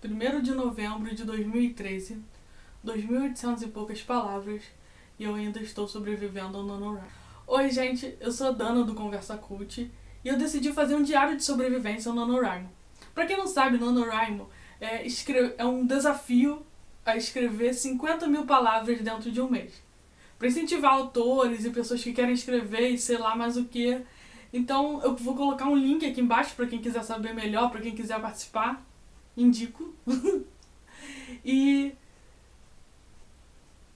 1º de novembro de 2013, 2.800 e poucas palavras, e eu ainda estou sobrevivendo ao NaNoWriMo. Oi gente, eu sou a Dana do Conversa Cult, e eu decidi fazer um diário de sobrevivência ao NaNoWriMo. Pra quem não sabe, NaNoWriMo é um desafio a escrever 50 mil palavras dentro de um mês. Para incentivar autores e pessoas que querem escrever e sei lá mais o que. Então eu vou colocar um link aqui embaixo para quem quiser saber melhor, para quem quiser participar. Indico. E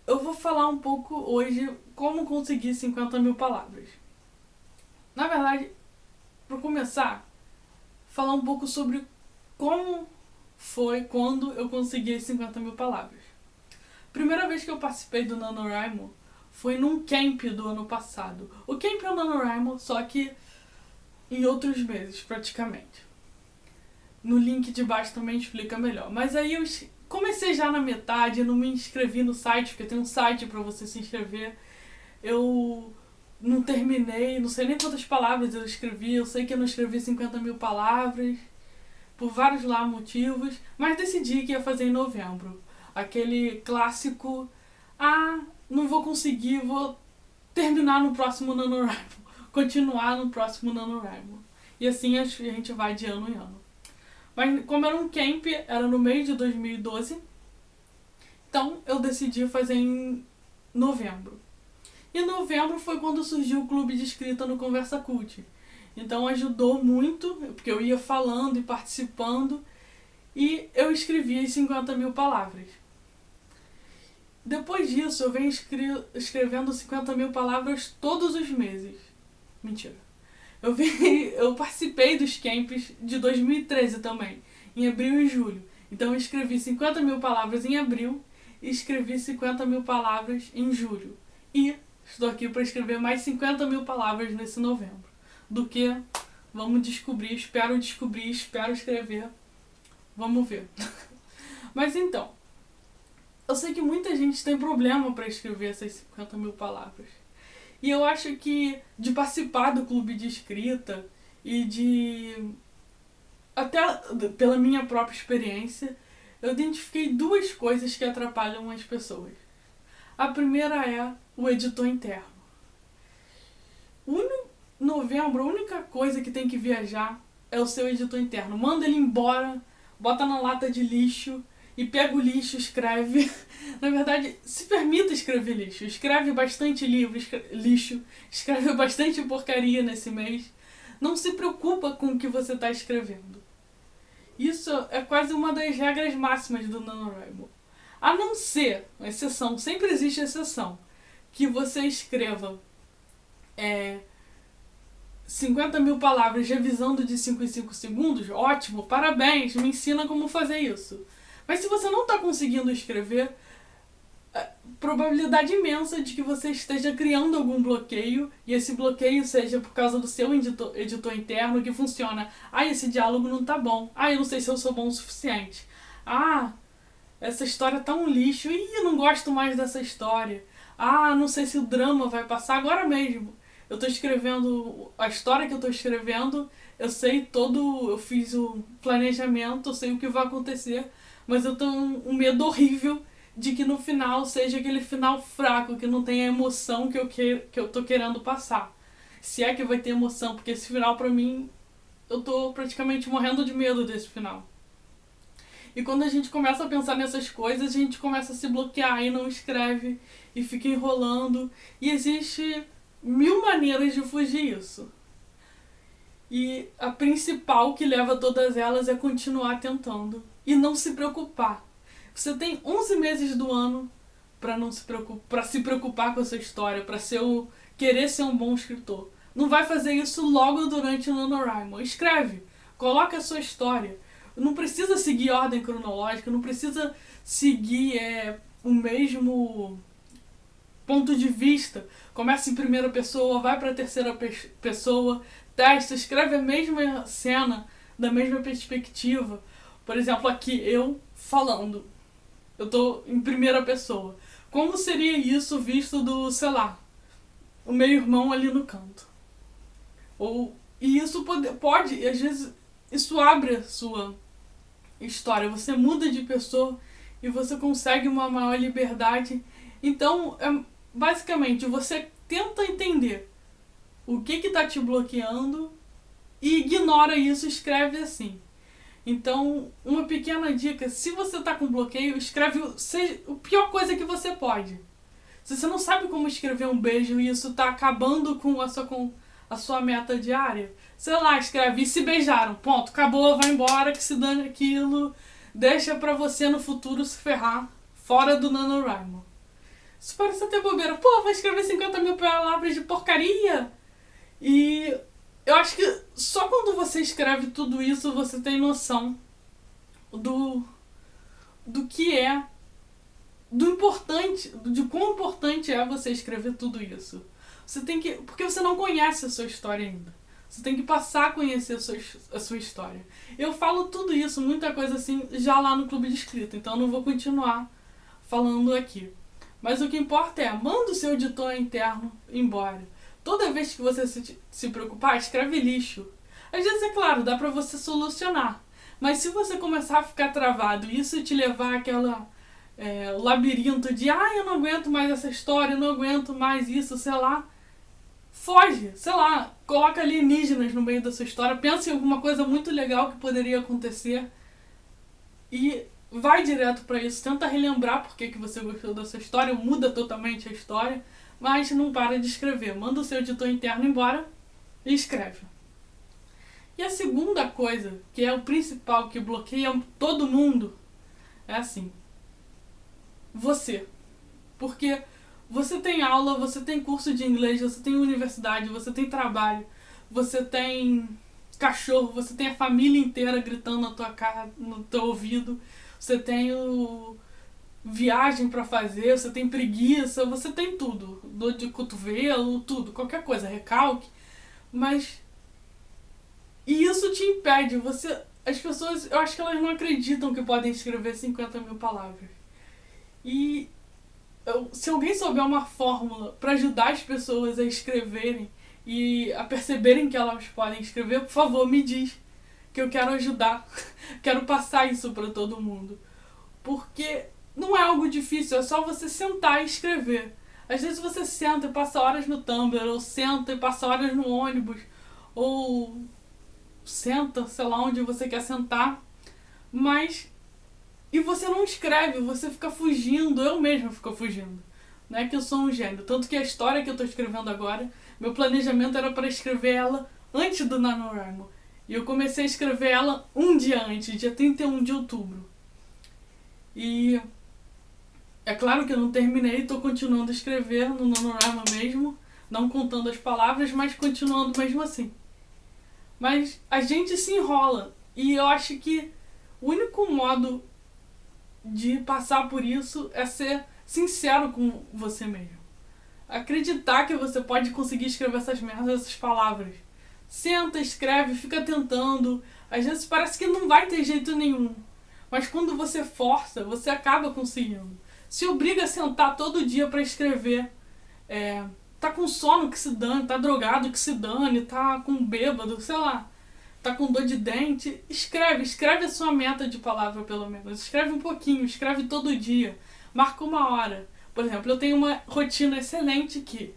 eu vou falar um pouco hoje como conseguir 50 mil palavras. Na verdade, para começar, falar um pouco sobre como foi quando eu consegui 50 mil palavras. Primeira vez que eu participei do NaNoWriMo foi num camp do ano passado. O camp é o NaNoWriMo, só que em outros meses, praticamente. No link de baixo também explica melhor. Mas aí eu comecei já na metade, eu não me inscrevi no site, porque tem um site para você se inscrever. Eu não terminei, não sei nem quantas palavras eu escrevi. Eu sei que eu não escrevi 50 mil palavras, por vários lá motivos, mas decidi que ia fazer em novembro. Aquele clássico, não vou conseguir, vou terminar no próximo NaNoWriMo, continuar no próximo NaNoWriMo. E assim a gente vai de ano em ano. Mas como era um camp, era no mês de 2012, então eu decidi fazer em novembro. E novembro foi quando surgiu o clube de escrita no Conversa Cult. Então ajudou muito, porque eu ia falando e participando, e eu escrevi as 50 mil palavras. Depois disso, eu venho escrevendo 50 mil palavras todos os meses. Mentira. Eu participei dos camps de 2013 também, em abril e julho. Então eu escrevi 50 mil palavras em abril e escrevi 50 mil palavras em julho. E estou aqui para escrever mais 50 mil palavras nesse novembro. Do que vamos descobrir, espero escrever. Vamos ver. Mas então, eu sei que muita gente tem problema para escrever essas 50 mil palavras. E eu acho que de participar do clube de escrita e até pela minha própria experiência, eu identifiquei duas coisas que atrapalham as pessoas. A primeira é o editor interno. Novembro, a única coisa que tem que viajar é o seu editor interno. Manda ele embora, bota na lata de lixo e pega o lixo, escreve. Na verdade, se permita escrever lixo. Escreve bastante livro, lixo. Escreve bastante porcaria nesse mês. Não se preocupa com o que você está escrevendo. Isso é quase uma das regras máximas do NaNoWriMo. A não ser, uma exceção, sempre existe exceção, que você escreva 50 mil palavras revisando de 5 em 5 segundos, ótimo, parabéns, me ensina como fazer isso. Mas se você não está conseguindo escrever, probabilidade imensa de que você esteja criando algum bloqueio, e esse bloqueio seja por causa do seu editor interno que funciona. Esse diálogo não tá bom. Eu não sei se eu sou bom o suficiente. Essa história tá um lixo. Eu não gosto mais dessa história. Não sei se o drama vai passar agora mesmo. Eu tô escrevendo a história que eu tô escrevendo, eu fiz o planejamento, eu sei o que vai acontecer, mas eu tenho um medo horrível de que no final seja aquele final fraco, que não tenha a emoção que eu tô querendo passar. Se é que vai ter emoção, porque esse final pra mim, eu tô praticamente morrendo de medo desse final. E quando a gente começa a pensar nessas coisas, a gente começa a se bloquear e não escreve, e fica enrolando, e existe 1000 maneiras de fugir disso. E a principal que leva a todas elas é continuar tentando e não se preocupar. Você tem 11 meses do ano para se preocupar com a sua história, para querer ser um bom escritor. Não vai fazer isso logo durante o NaNoWriMo. Escreve, coloca a sua história. Não precisa seguir ordem cronológica, não precisa seguir o mesmo ponto de vista. Começa em primeira pessoa, vai para a terceira pessoa, testa, escreve a mesma cena da mesma perspectiva. Por exemplo, aqui eu falando. Eu tô em primeira pessoa. Como seria isso visto o meu irmão ali no canto? E isso pode, às vezes, isso abre a sua história, você muda de pessoa e você consegue uma maior liberdade. Então, basicamente, você tenta entender o que está te bloqueando e ignora isso, escreve assim. Então, uma pequena dica, se você está com bloqueio, escreve a pior coisa que você pode. Se você não sabe como escrever um beijo e isso está acabando com a sua meta diária, sei lá, escreve "e se beijaram", ponto, acabou, vai embora, que se dane aquilo, deixa pra você no futuro se ferrar, fora do NaNoWriMo. Isso parece até bobeira, pô, vai escrever 50 mil palavras de porcaria? E eu acho que só quando você escreve tudo isso você tem noção do que é, do importante, de quão importante é você escrever tudo isso. Você tem que, porque você não conhece a sua história ainda. Você tem que passar a conhecer a sua história. Eu falo tudo isso, muita coisa assim, já lá no Clube de Escrita, então eu não vou continuar falando aqui. Mas o que importa é, manda o seu editor interno embora. Toda vez que você se preocupar, escreve lixo. Às vezes, é claro, dá pra você solucionar. Mas se você começar a ficar travado e isso te levar àquela labirinto de eu não aguento mais essa história, eu não aguento mais isso, sei lá, foge, sei lá, coloca alienígenas no meio da sua história, pensa em alguma coisa muito legal que poderia acontecer e vai direto pra isso, tenta relembrar por que você gostou dessa história, muda totalmente a história, mas não para de escrever, manda o seu editor interno embora e escreve. E a segunda coisa, que é o principal, que bloqueia todo mundo, é assim, você. Porque você tem aula, você tem curso de inglês, você tem universidade, você tem trabalho, você tem cachorro, você tem a família inteira gritando na tua cara, no teu ouvido, você tem viagem pra fazer, você tem preguiça, você tem tudo, dor de cotovelo, tudo, qualquer coisa, recalque, mas e isso te impede, as pessoas, eu acho que elas não acreditam que podem escrever 50 mil palavras. E se alguém souber uma fórmula para ajudar as pessoas a escreverem e a perceberem que elas podem escrever, por favor, me diz, que eu quero ajudar. Quero passar isso para todo mundo. Porque não é algo difícil, é só você sentar e escrever. Às vezes você senta e passa horas no Tumblr, ou senta e passa horas no ônibus, ou senta, sei lá, onde você quer sentar, mas e você não escreve, você fica fugindo, eu mesma fico fugindo. Não é que eu sou um gênio. Tanto que a história que eu estou escrevendo agora, meu planejamento era para escrever ela antes do NaNoWriMo. E eu comecei a escrever ela um dia antes, dia 31 de outubro. E é claro que eu não terminei, estou continuando a escrever no NaNoWriMo mesmo, não contando as palavras, mas continuando mesmo assim. Mas a gente se enrola. E eu acho que o único modo de passar por isso é ser sincero com você mesmo. Acreditar que você pode conseguir escrever essas merdas, essas palavras. Senta, escreve, fica tentando. Às vezes parece que não vai ter jeito nenhum. Mas quando você força, você acaba conseguindo. Se obriga a sentar todo dia pra escrever. Tá com sono, que se dane. Tá drogado, que se dane. Tá com bêbado, sei lá. Tá com dor de dente, escreve a sua meta de palavra pelo menos, escreve um pouquinho, escreve todo dia, marca uma hora. Por exemplo, eu tenho uma rotina excelente que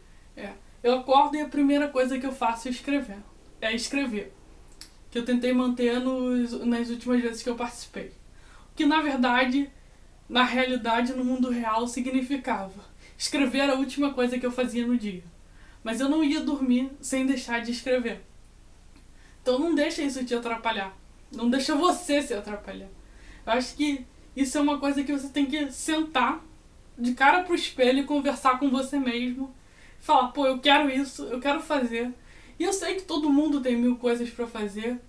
eu acordo e a primeira coisa que eu faço é escrever, que eu tentei manter nas últimas vezes que eu participei, que na verdade, na realidade, no mundo real significava escrever a última coisa que eu fazia no dia, mas eu não ia dormir sem deixar de escrever. Então não deixa isso te atrapalhar. Não deixa você se atrapalhar. Eu acho que isso é uma coisa que você tem que sentar de cara pro espelho e conversar com você mesmo. Falar, pô, eu quero isso, eu quero fazer. E eu sei que todo mundo tem 1000 coisas pra fazer.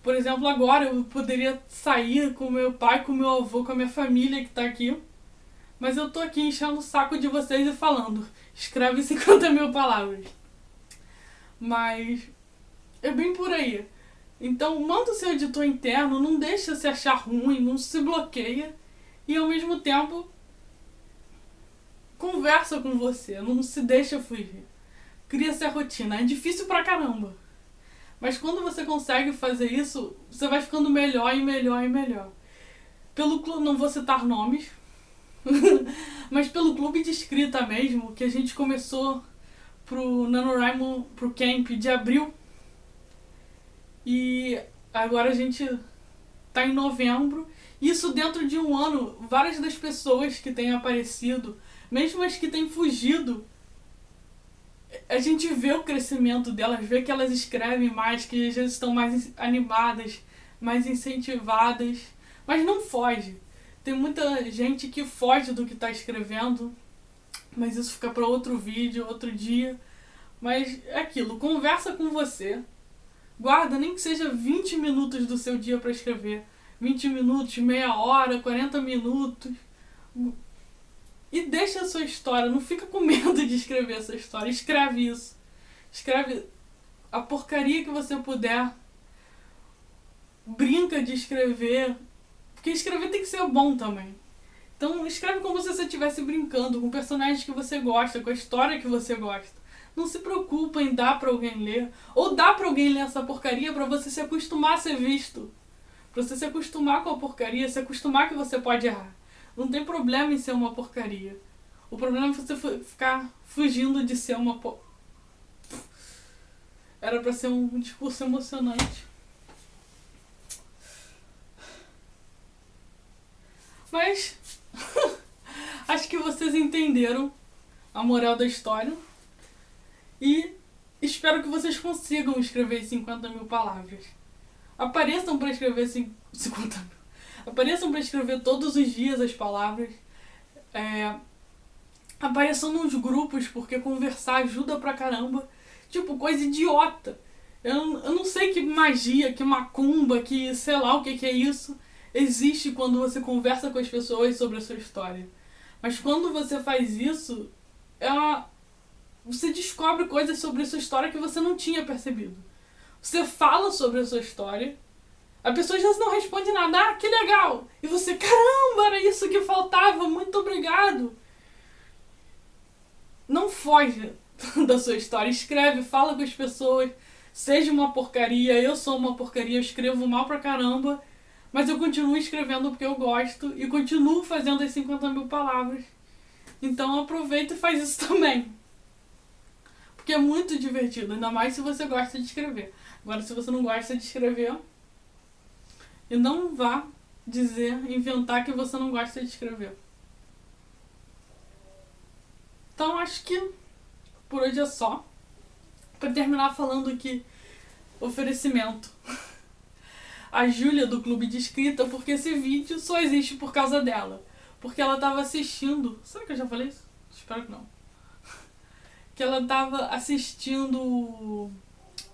Por exemplo, agora eu poderia sair com meu pai, com meu avô, com a minha família que tá aqui. Mas eu tô aqui enchendo o saco de vocês e falando, escreve 50 mil palavras. Mas é bem por aí. Então manda o seu editor interno, não deixa se achar ruim, não se bloqueia. E ao mesmo tempo conversa com você, não se deixa fugir. Cria essa rotina. É difícil pra caramba. Mas quando você consegue fazer isso, você vai ficando melhor e melhor e melhor. pelo clube, não vou citar nomes, mas pelo clube de escrita mesmo, que a gente começou pro NaNoWriMo, pro Camp de abril. E agora a gente tá em novembro. Isso dentro de um ano, várias das pessoas que têm aparecido, mesmo as que têm fugido, a gente vê o crescimento delas, vê que elas escrevem mais, que já estão mais animadas, mais incentivadas, mas não foge. Tem muita gente que foge do que está escrevendo, mas isso fica para outro vídeo, outro dia. Mas é aquilo, conversa com você, guarda nem que seja 20 minutos do seu dia para escrever, 20 minutos, meia hora, 40 minutos, e deixa a sua história, não fica com medo de escrever essa história, escreve isso, escreve a porcaria que você puder, brinca de escrever, porque escrever tem que ser bom também. Então escreve como se você estivesse brincando, com personagens que você gosta, com a história que você gosta. Não se preocupa em dar pra alguém ler, ou dar pra alguém ler essa porcaria pra você se acostumar a ser visto, pra você se acostumar com a porcaria, se acostumar que você pode errar. Não tem problema em ser uma porcaria. O problema é você ficar fugindo de ser uma Era pra ser um discurso emocionante. Mas acho que vocês entenderam a moral da história. E espero que vocês consigam escrever 50 mil palavras. Apareçam para escrever 50 mil. Apareçam para escrever todos os dias as palavras. Apareçam nos grupos, porque conversar ajuda pra caramba. Tipo, coisa idiota. Eu não sei que magia, que macumba, que sei lá o que é isso. Existe quando você conversa com as pessoas sobre a sua história. Mas quando você faz isso, você descobre coisas sobre a sua história que você não tinha percebido. Você fala sobre a sua história, a pessoa já não responde nada. Ah, que legal! E você, caramba, era isso que faltava, muito obrigado. Não foge da sua história, escreve, fala com as pessoas, seja uma porcaria, eu sou uma porcaria, eu escrevo mal pra caramba, mas eu continuo escrevendo porque eu gosto e continuo fazendo as 50 mil palavras. Então aproveita e faz isso também. Porque é muito divertido, ainda mais se você gosta de escrever. Agora, se você não gosta de escrever, e não vá inventar que você não gosta de escrever. Então, acho que por hoje é só. Pra terminar falando aqui, oferecimento. A Júlia do Clube de Escrita, porque esse vídeo só existe por causa dela. Porque ela tava assistindo... Será que eu já falei isso? Espero que não. Que ela tava assistindo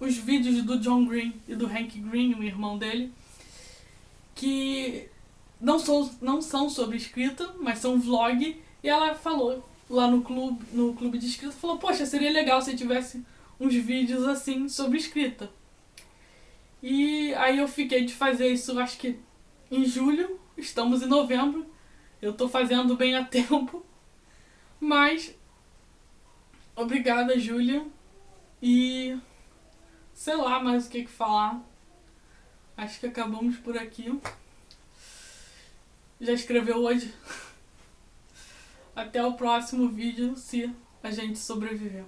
os vídeos do John Green e do Hank Green, o irmão dele, que não são sobre escrita, mas são vlog, e ela falou lá no clube de escrita, falou, poxa, seria legal se tivesse uns vídeos assim sobre escrita. E aí eu fiquei de fazer isso, acho que em julho, estamos em novembro, eu tô fazendo bem a tempo, mas obrigada, Júlia, e sei lá mais o que falar. Acho que acabamos por aqui. Já escreveu hoje? Até o próximo vídeo, se a gente sobreviver.